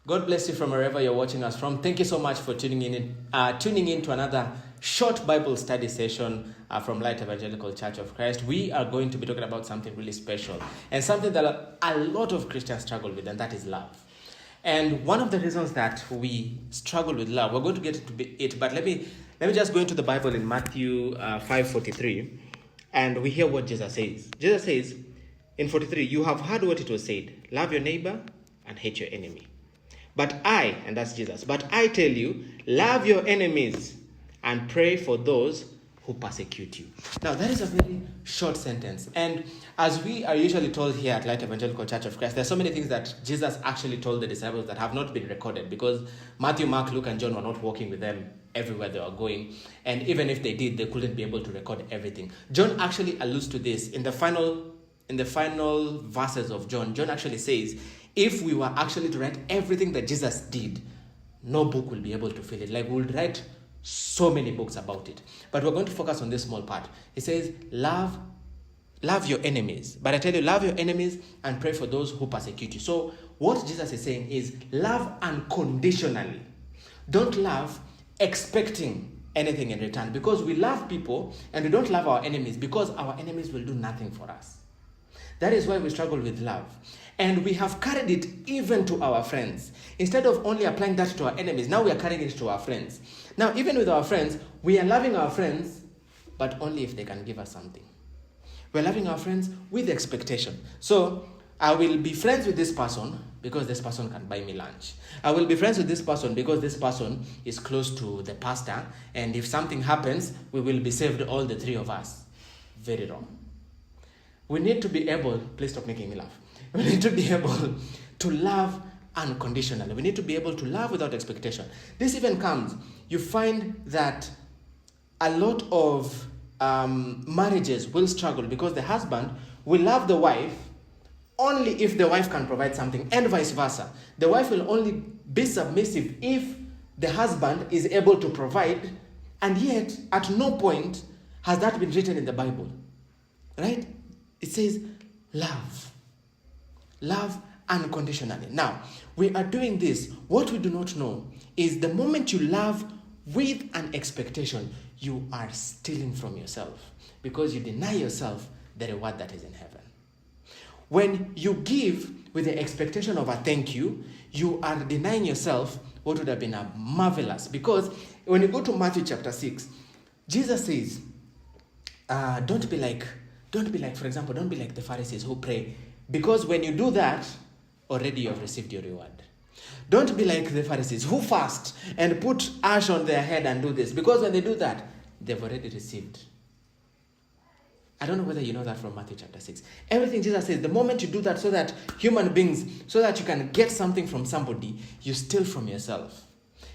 God bless you from wherever you're watching us from. Thank you so much for tuning in to another short Bible study session from Light Evangelical Church of Christ. We are going to be talking about something really special and something that a lot of Christians struggle with, and that is love. And one of the reasons that we struggle with love, we're going to get into it, but let me just go into the Bible in Matthew 5:43, and we hear what Jesus says. Jesus says in 43, "You have heard what it was said, love your neighbor and hate your enemy. But I," and that's Jesus, "but I tell you, love your enemies and pray for those who persecute you." Now, that is a very short sentence. And as we are usually told here at Light Evangelical Church of Christ, there's so many things that Jesus actually told the disciples that have not been recorded because Matthew, Mark, Luke, and John were not walking with them everywhere they were going. And even if they did, they couldn't be able to record everything. John actually alludes to this in the final verses of John. John actually says, if we were actually to write everything that Jesus did, no book will be able to fill it. Like, we'll write so many books about it. But we're going to focus on this small part. He says, love your enemies. But I tell you, love your enemies and pray for those who persecute you. So what Jesus is saying is love unconditionally. Don't love expecting anything in return, because we love people and we don't love our enemies because our enemies will do nothing for us. That is why we struggle with love. And we have carried it even to our friends. Instead of only applying that to our enemies, now we are carrying it to our friends. Now, even with our friends, we are loving our friends, but only if they can give us something. We're loving our friends with expectation. So, I will be friends with this person because this person can buy me lunch. I will be friends with this person because this person is close to the pastor, and if something happens, we will be saved, all the three of us. Very wrong. We need to be able, please stop making me laugh. We need to be able to love unconditionally. We need to be able to love without expectation. This even comes, you find that a lot of marriages will struggle because the husband will love the wife only if the wife can provide something, and vice versa. The wife will only be submissive if the husband is able to provide, and yet at no point has that been written in the Bible, right? It says love unconditionally. Now, we are doing this. What we do not know is the moment you love with an expectation, you are stealing from yourself because you deny yourself the reward that is in heaven. When you give with the expectation of a thank you, you are denying yourself what would have been a marvelous. Because when you go to Matthew chapter 6, Jesus says, don't be like, for example, don't be like the Pharisees who pray, because when you do that, already you have received your reward. Don't be like the Pharisees who fast and put ash on their head and do this, because when they do that, they've already received. I don't know whether you know that from Matthew chapter 6. Everything Jesus says, the moment you do that so that human beings, so that you can get something from somebody, you steal from yourself.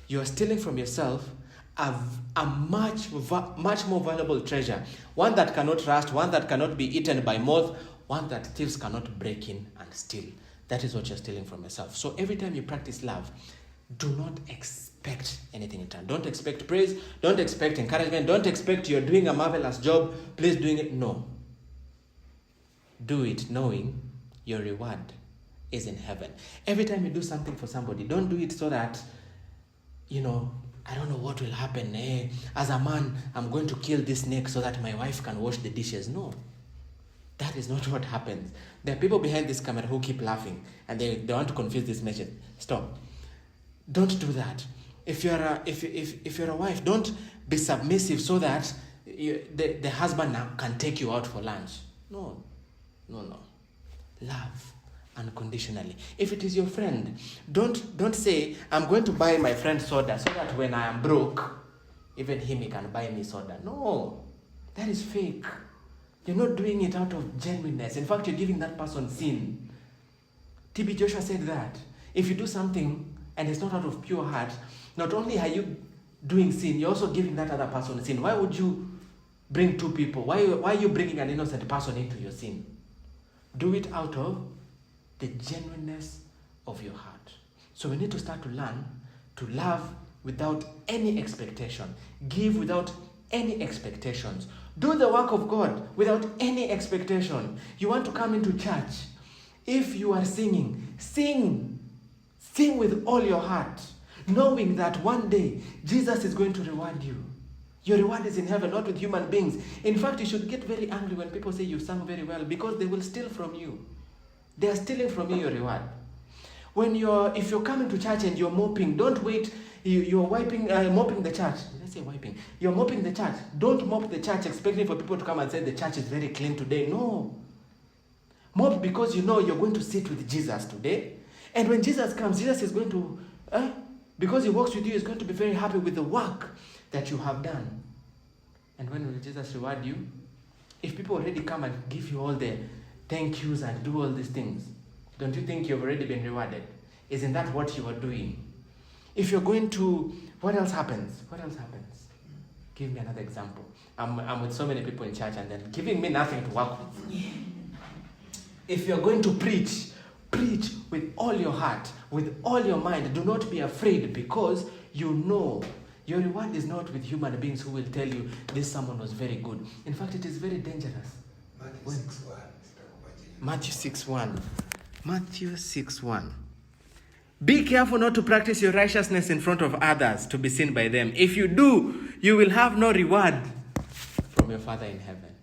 You are stealing from yourself a much more valuable treasure. One that cannot rust, one that cannot be eaten by moth, one that thieves cannot break in and steal. That is what you're stealing from yourself. So every time you practice love, do not expect anything in return. Don't expect praise. Don't expect encouragement. Don't expect you're doing a marvelous job. Please doing it. No. Do it knowing your reward is in heaven. Every time you do something for somebody, don't do it so that, I don't know what will happen. As a man, I'm going to kill this snake so that my wife can wash the dishes. No. That is not what happens. There are people behind this camera who keep laughing and they want to confuse this message. Stop. Don't do that. If you're a wife, don't be submissive so that the husband now can take you out for lunch. No. Love unconditionally. If it is your friend, don't say, I'm going to buy my friend soda so that when I am broke, even he can buy me soda. No, that is fake. You're not doing it out of genuineness. In fact, you're giving that person sin. T.B. Joshua said that if you do something and it's not out of pure heart, not only are you doing sin, you're also giving that other person sin. Why would you bring two people? Why are you bringing an innocent person into your sin? Do it out of the genuineness of your heart. So we need to start to learn to love without any expectation. Give without any expectations. Do the work of God without any expectation. You want to come into church. If you are singing, sing. Sing with all your heart, knowing that one day Jesus is going to reward you. Your reward is in heaven, not with human beings. In fact, you should get very angry when people say you sang very well, because they will steal from you. They are stealing from you your reward. If you're coming to church and you're mopping, don't wait. You're mopping the church. Did I say wiping? You're mopping the church. Don't mop the church expecting for people to come and say the church is very clean today. No. Mop because you know you're going to sit with Jesus today. And when Jesus comes, Jesus is going to, because he walks with you, he's going to be very happy with the work that you have done. And when will Jesus reward you? If people already come and give you all the thank yous and do all these things, don't you think you've already been rewarded? Isn't that what you are doing? If you're going to, what else happens? What else happens? Give me another example. I'm with so many people in church and then giving me nothing to work with. If you're going to preach, preach with all your heart, with all your mind. Do not be afraid, because you know your reward is not with human beings who will tell you this sermon was very good. In fact, it is very dangerous. Matthew 6:1. Matthew 6:1. Be careful not to practice your righteousness in front of others to be seen by them. If you do, you will have no reward from your Father in heaven.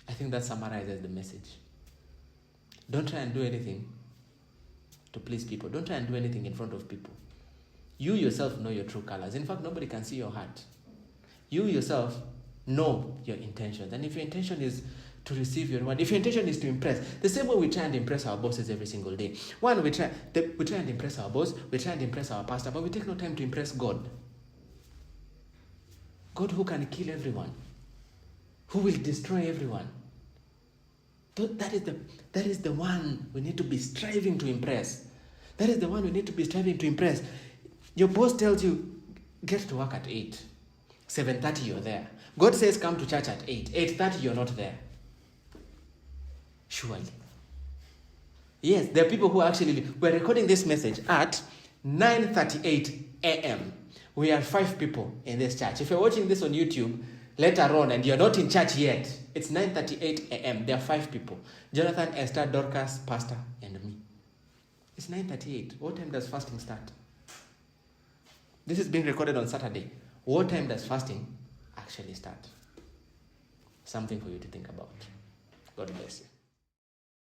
I think that summarizes the message. Don't try and do anything to please people. Don't try and do anything in front of people. You yourself know your true colors. In fact, nobody can see your heart. You yourself know your intentions. And if your intention is to receive your reward, if your intention is to impress, the same way we try and impress our bosses every single day. One, we try and impress our boss, we try and impress our pastor, but we take no time to impress God. God who can kill everyone, who will destroy everyone. That is the one we need to be striving to impress. That is the one we need to be striving to impress. Your boss tells you, get to work at 8. 7:30 you're there. God says come to church at 8. 8:30 you're not there. Surely. Yes, there are people who actually, we're recording this message at 9:38 a.m. We are 5 people in this church. If you're watching this on YouTube later on and you're not in church yet, it's 9:38 a.m. There are 5 people. Jonathan, Esther, Dorcas, Pastor, and me. It's 9:38. What time does fasting start? This is being recorded on Saturday. What time does fasting actually start? Something for you to think about. God bless you.